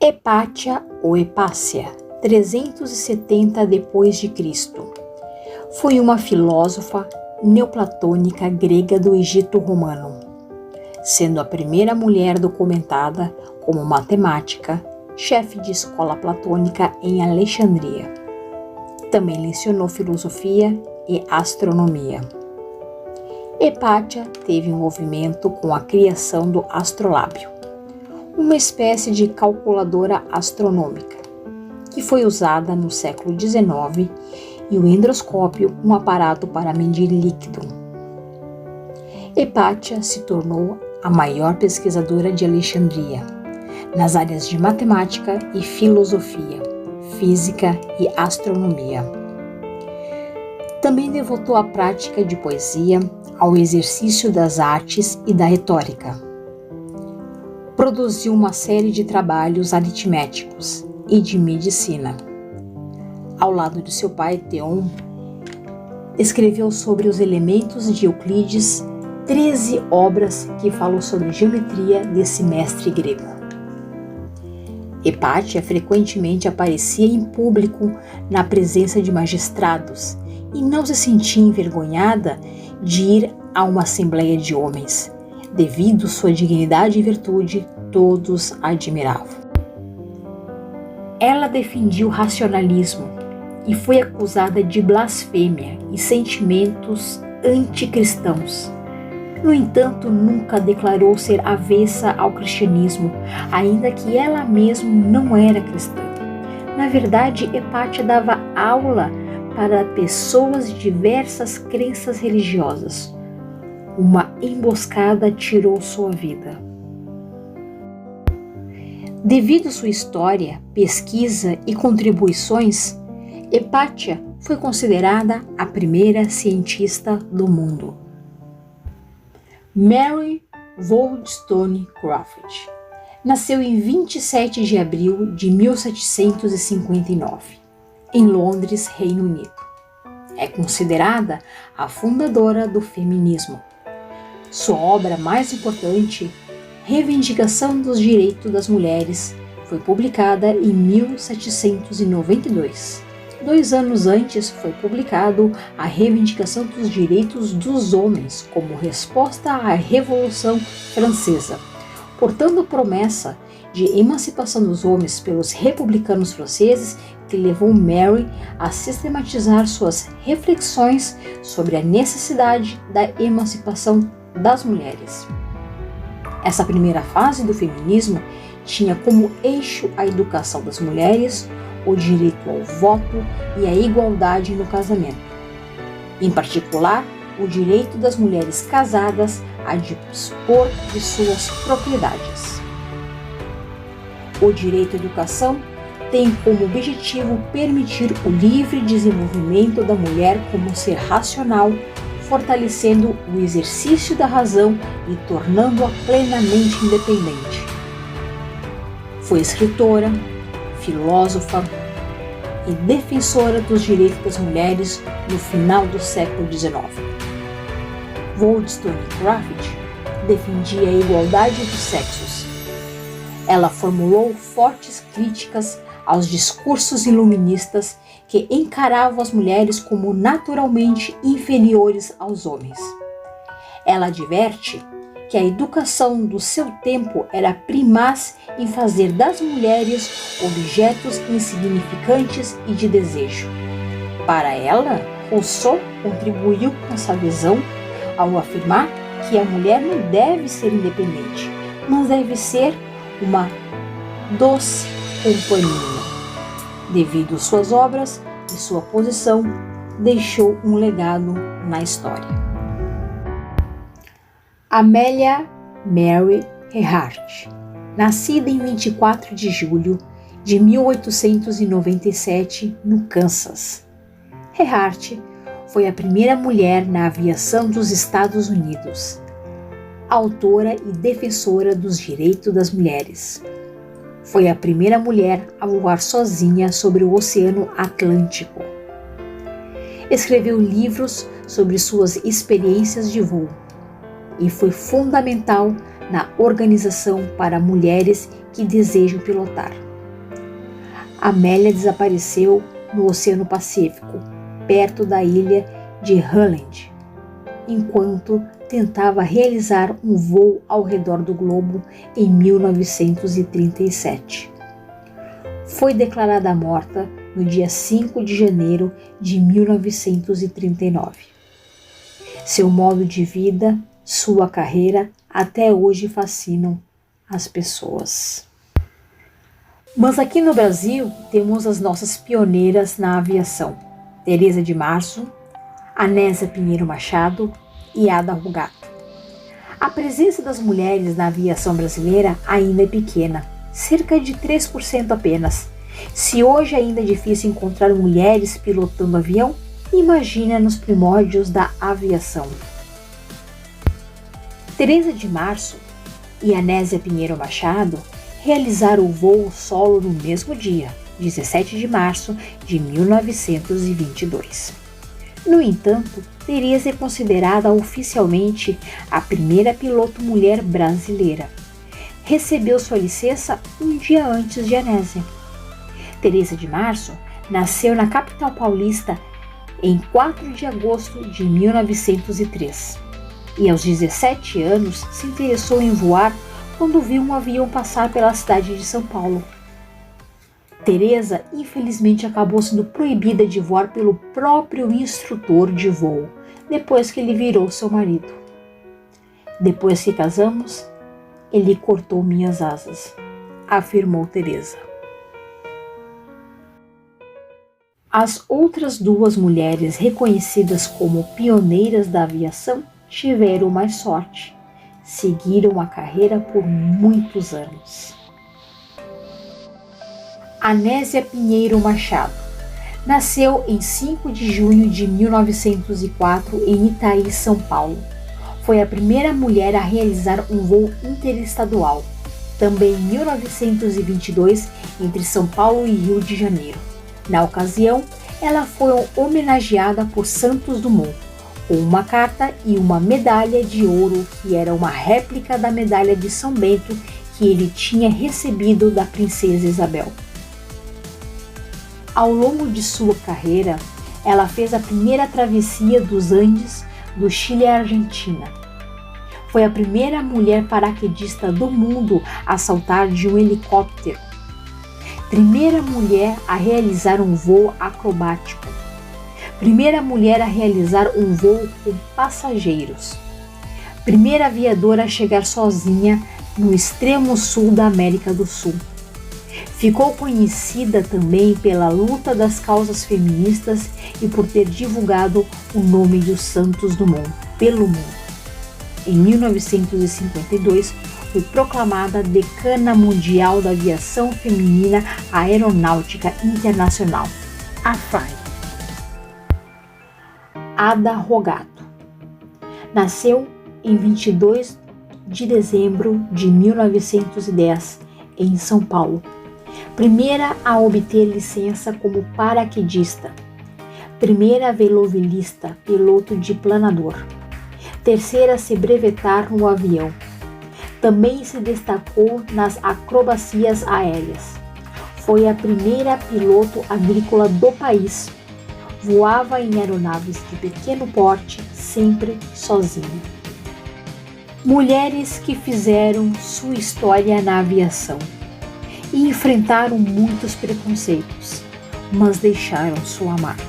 Hipátia ou Hipácia, 370 d.C. Foi uma filósofa neoplatônica grega do Egito Romano, sendo a primeira mulher documentada como matemática, chefe de escola platônica em Alexandria. Também lecionou filosofia e astronomia. Hipátia teve envolvimento com a criação do astrolábio, uma espécie de calculadora astronômica, que foi usada no século XIX, e o hidroscópio, um aparato para medir líquido. Hipátia se tornou a maior pesquisadora de Alexandria, nas áreas de matemática e filosofia, física e astronomia. Também devotou a prática de poesia, ao exercício das artes e da retórica. Produziu uma série de trabalhos aritméticos e de medicina. Ao lado de seu pai, Theon, escreveu sobre os elementos de Euclides 13 obras que falam sobre geometria desse mestre grego. Hipátia frequentemente aparecia em público na presença de magistrados e não se sentia envergonhada de ir a uma assembleia de homens. Devido sua dignidade e virtude, todos a admiravam. Ela defendia o racionalismo e foi acusada de blasfêmia e sentimentos anticristãos. No entanto, nunca declarou ser avessa ao cristianismo, ainda que ela mesma não era cristã. Na verdade, Hipátia dava aula para pessoas de diversas crenças religiosas. Uma emboscada tirou sua vida. Devido sua história, pesquisa e contribuições, Hipátia foi considerada a primeira cientista do mundo. Mary Wollstonecraft nasceu em 27 de abril de 1759, em Londres, Reino Unido. É considerada a fundadora do feminismo. Sua obra mais importante, Reivindicação dos Direitos das Mulheres, foi publicada em 1792. 2 anos antes foi publicado a Reivindicação dos Direitos dos Homens, como resposta à Revolução Francesa, portando a promessa de emancipação dos homens pelos republicanos franceses, que levou Mary a sistematizar suas reflexões sobre a necessidade da emancipação das mulheres. Essa primeira fase do feminismo tinha como eixo a educação das mulheres, o direito ao voto e a igualdade no casamento. Em particular, o direito das mulheres casadas a dispor de suas propriedades. O direito à educação tem como objetivo permitir o livre desenvolvimento da mulher como ser racional, fortalecendo o exercício da razão e tornando-a plenamente independente. Foi escritora, filósofa e defensora dos direitos das mulheres no final do século XIX. Wollstonecraft defendia a igualdade dos sexos. Ela formulou fortes críticas aos discursos iluministas que encaravam as mulheres como naturalmente inferiores aos homens. Ela adverte que a educação do seu tempo era primaz em fazer das mulheres objetos insignificantes e de desejo. Para ela, Rousseau contribuiu com essa visão ao afirmar que a mulher não deve ser independente, mas deve ser uma doce companhia. Devido às suas obras e sua posição, deixou um legado na história. Amélia Mary Earhart, nascida em 24 de julho de 1897 no Kansas. Earhart foi a primeira mulher na aviação dos Estados Unidos, autora e defensora dos direitos das mulheres. Foi a primeira mulher a voar sozinha sobre o Oceano Atlântico. Escreveu livros sobre suas experiências de voo e foi fundamental na organização para mulheres que desejam pilotar. Amélia desapareceu no Oceano Pacífico, perto da ilha de Haaland, enquanto tentava realizar um voo ao redor do globo em 1937. Foi declarada morta no dia 5 de janeiro de 1939. Seu modo de vida, sua carreira, até hoje fascinam as pessoas. Mas aqui no Brasil temos as nossas pioneiras na aviação: Teresa de Março, Anésia Pinheiro Machado e Ada Rugato. A presença das mulheres na aviação brasileira ainda é pequena, cerca de 3% apenas. Se hoje ainda é difícil encontrar mulheres pilotando avião, imagina nos primórdios da aviação. Teresa de Março e Anésia Pinheiro Machado realizaram o voo solo no mesmo dia, 17 de março de 1922. No entanto, Teresa é considerada oficialmente a primeira piloto mulher brasileira. Recebeu sua licença um dia antes de Anésia. Teresa de Março nasceu na capital paulista em 4 de agosto de 1903 e aos 17 anos se interessou em voar quando viu um avião passar pela cidade de São Paulo. Teresa, infelizmente, acabou sendo proibida de voar pelo próprio instrutor de voo, depois que ele virou seu marido. Depois que casamos, ele cortou minhas asas, afirmou Teresa. As outras duas mulheres reconhecidas como pioneiras da aviação tiveram mais sorte. Seguiram a carreira por muitos anos. Anésia Pinheiro Machado nasceu em 5 de junho de 1904 em Itaí, São Paulo. Foi a primeira mulher a realizar um voo interestadual, também em 1922, entre São Paulo e Rio de Janeiro. Na ocasião, ela foi homenageada por Santos Dumont, com uma carta e uma medalha de ouro que era uma réplica da medalha de São Bento que ele tinha recebido da princesa Isabel. Ao longo de sua carreira, ela fez a primeira travessia dos Andes do Chile à Argentina. Foi a primeira mulher paraquedista do mundo a saltar de um helicóptero. Primeira mulher a realizar um voo acrobático. Primeira mulher a realizar um voo com passageiros. Primeira aviadora a chegar sozinha no extremo sul da América do Sul. Ficou conhecida também pela luta das causas feministas e por ter divulgado o nome de Santos Dumont pelo mundo. Em 1952, foi proclamada Decana Mundial da Aviação Feminina Aeronáutica Internacional, AFAI. Ada Rugato nasceu em 22 de dezembro de 1910 em São Paulo. Primeira a obter licença como paraquedista. Primeira velovilista, piloto de planador. Terceira a se brevetar no avião. Também se destacou nas acrobacias aéreas. Foi a primeira piloto agrícola do país. Voava em aeronaves de pequeno porte, sempre sozinha. Mulheres que fizeram sua história na aviação e enfrentaram muitos preconceitos, mas deixaram sua marca.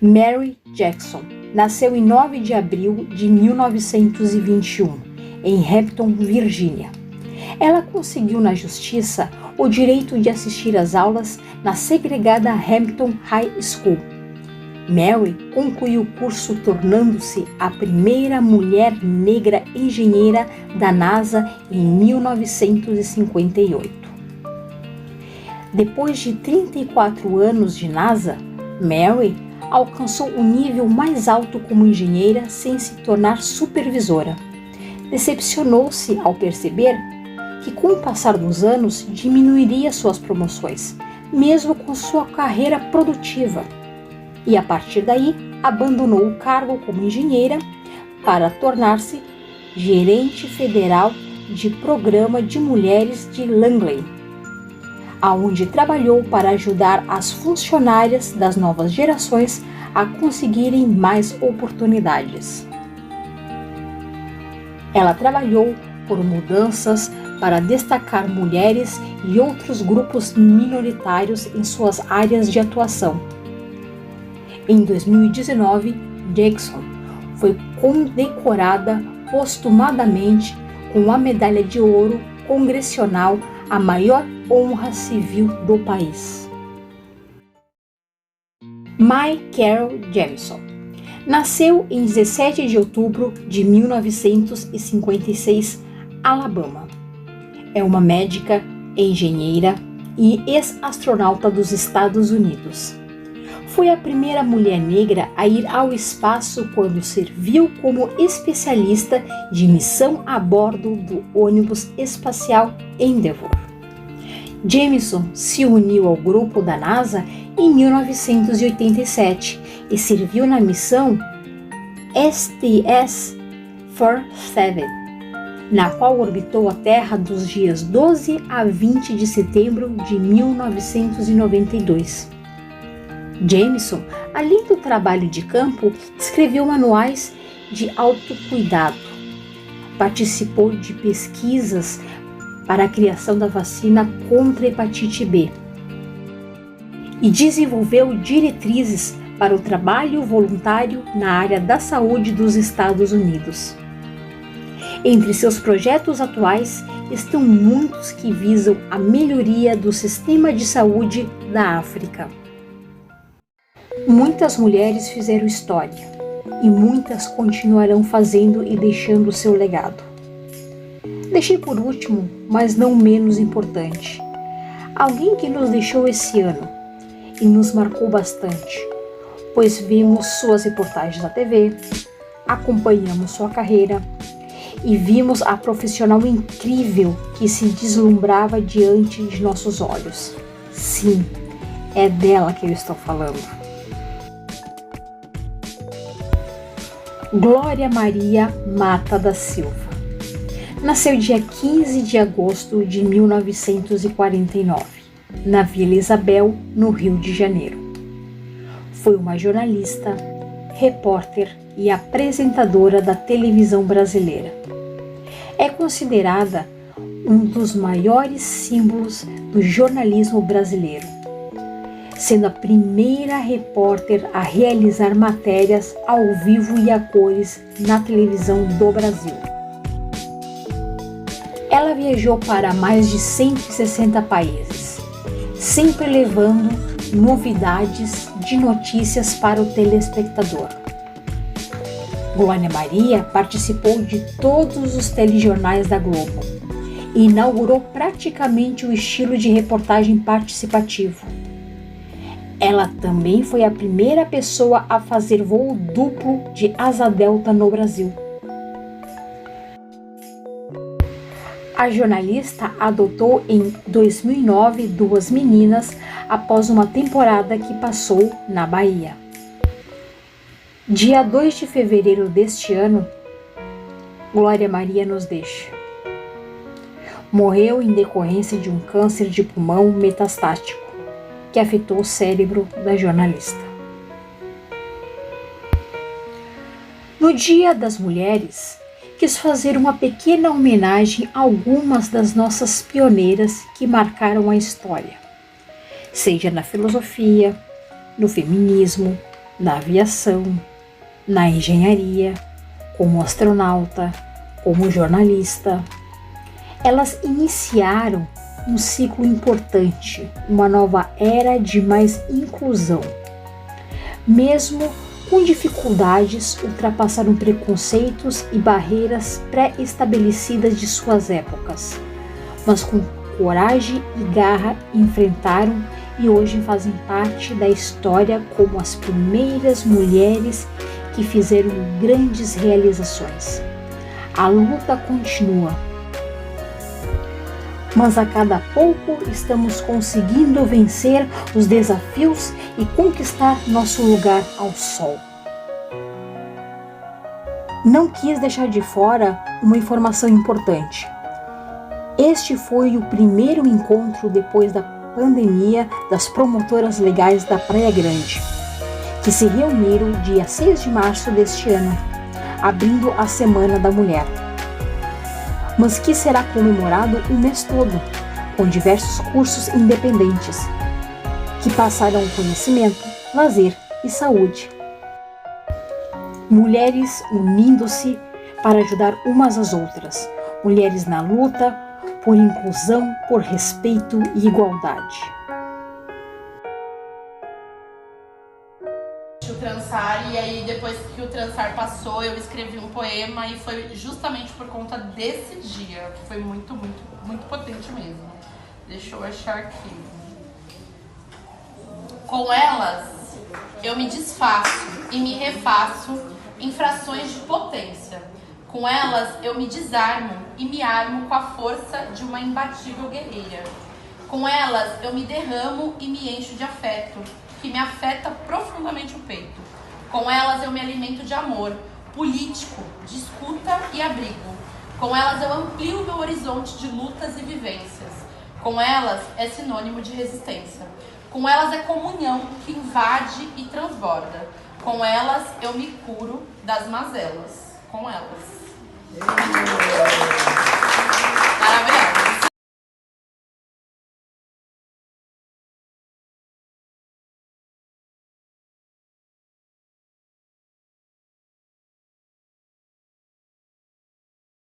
Mary Jackson nasceu em 9 de abril de 1921, em Hampton, Virgínia. Ela conseguiu na justiça o direito de assistir às aulas na segregada Hampton High School. Mary concluiu o curso tornando-se a primeira mulher negra engenheira da NASA em 1958. Depois de 34 anos de NASA, Mary alcançou o nível mais alto como engenheira sem se tornar supervisora. Decepcionou-se ao perceber que, com o passar dos anos, diminuiria suas promoções, mesmo com sua carreira produtiva. E a partir daí, abandonou o cargo como engenheira para tornar-se gerente federal de programa de mulheres de Langley. aonde trabalhou para ajudar as funcionárias das novas gerações a conseguirem mais oportunidades. Ela trabalhou por mudanças para destacar mulheres e outros grupos minoritários em suas áreas de atuação. Em 2019, Jackson foi condecorada postumadamente com a Medalha de Ouro Congressional, a maior honra civil do país. Mae Carol Jemison nasceu em 17 de outubro de 1956, Alabama. É uma médica, engenheira e ex-astronauta dos Estados Unidos. Foi a primeira mulher negra a ir ao espaço quando serviu como especialista de missão a bordo do ônibus espacial Endeavour. Jemison se uniu ao grupo da NASA em 1987 e serviu na missão STS-47, na qual orbitou a Terra dos dias 12 a 20 de setembro de 1992. Jemison, além do trabalho de campo, escreveu manuais de autocuidado, participou de pesquisas para a criação da vacina contra a hepatite B e desenvolveu diretrizes para o trabalho voluntário na área da saúde dos Estados Unidos. Entre seus projetos atuais estão muitos que visam a melhoria do sistema de saúde da África. Muitas mulheres fizeram história e muitas continuarão fazendo e deixando o seu legado. Deixei por último, mas não menos importante, alguém que nos deixou esse ano e nos marcou bastante, pois vimos suas reportagens na TV, acompanhamos sua carreira e vimos a profissional incrível que se deslumbrava diante de nossos olhos. Sim, é dela que eu estou falando. Glória Maria Mata da Silva. Nasceu dia 15 de agosto de 1949, na Vila Isabel, no Rio de Janeiro. Foi uma jornalista, repórter e apresentadora da televisão brasileira. É considerada um dos maiores símbolos do jornalismo brasileiro, sendo a primeira repórter a realizar matérias ao vivo e a cores na televisão do Brasil. Ela viajou para mais de 160 países, sempre levando novidades de notícias para o telespectador. Glória Maria participou de todos os telejornais da Globo e inaugurou praticamente o estilo de reportagem participativo. Ela também foi a primeira pessoa a fazer voo duplo de asa delta no Brasil. A jornalista adotou em 2009 duas meninas após uma temporada que passou na Bahia. Dia 2 de fevereiro deste ano, Glória Maria nos deixa. Morreu em decorrência de um câncer de pulmão metastático que afetou o cérebro da jornalista. No Dia das Mulheres, quis fazer uma pequena homenagem a algumas das nossas pioneiras que marcaram a história, seja na filosofia, no feminismo, na aviação, na engenharia, como astronauta, como jornalista. Elas iniciaram um ciclo importante, uma nova era de mais inclusão. Mesmo com dificuldades, ultrapassaram preconceitos e barreiras pré-estabelecidas de suas épocas, mas com coragem e garra enfrentaram e hoje fazem parte da história como as primeiras mulheres que fizeram grandes realizações. A luta continua, mas a cada pouco estamos conseguindo vencer os desafios e conquistar nosso lugar ao sol. Não quis deixar de fora uma informação importante. Este foi o primeiro encontro depois da pandemia das promotoras legais da Praia Grande, que se reuniram dia 6 de março deste ano, abrindo a Semana da Mulher, mas que será comemorado o mês todo, com diversos cursos independentes, que passarão conhecimento, lazer e saúde. Mulheres unindo-se para ajudar umas às outras, mulheres na luta por inclusão, por respeito e igualdade. O Transar, e aí depois que o Transar passou, eu escrevi um poema e foi justamente por conta desse dia, que foi muito, muito, muito potente mesmo. Deixa eu achar aqui. Com elas, eu me desfaço e me refaço em frações de potência. Com elas, eu me desarmo e me armo com a força de uma imbatível guerreira. Com elas, eu me derramo e me encho de afeto, que me afeta profundamente o peito. Com elas, eu me alimento de amor político, de escuta e abrigo. Com elas, eu amplio meu horizonte de lutas e vivências. Com elas, é sinônimo de resistência. Com elas, é comunhão que invade e transborda. Com elas, eu me curo das mazelas. Com elas.